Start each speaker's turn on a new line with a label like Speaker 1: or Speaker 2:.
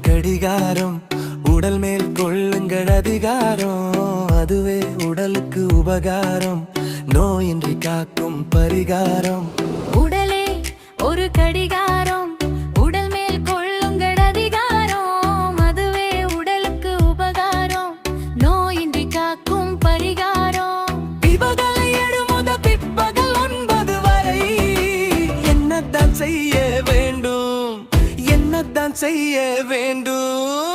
Speaker 1: கடிகாரம், உடல் மேல் கொள்ளுங்கள் அதிகாரம். அதுவே உடலுக்கு உபகாரம், நோயின்றி காக்கும் பரிகாரம்.
Speaker 2: உடலே ஒரு கடிகாரம், உடல் மேல் கொள்ளுங்கள் அதிகாரம். அதுவே உடலுக்கு உபகாரம், நோயின்றி காக்கும் பரிகாரம்.
Speaker 1: பிற்பகல் 7 முதல் பிற்பகல் 9 வரை என்னத்தான் செய்ய வேண்டும், என்னத்தான் செய்ய வேண்டும்?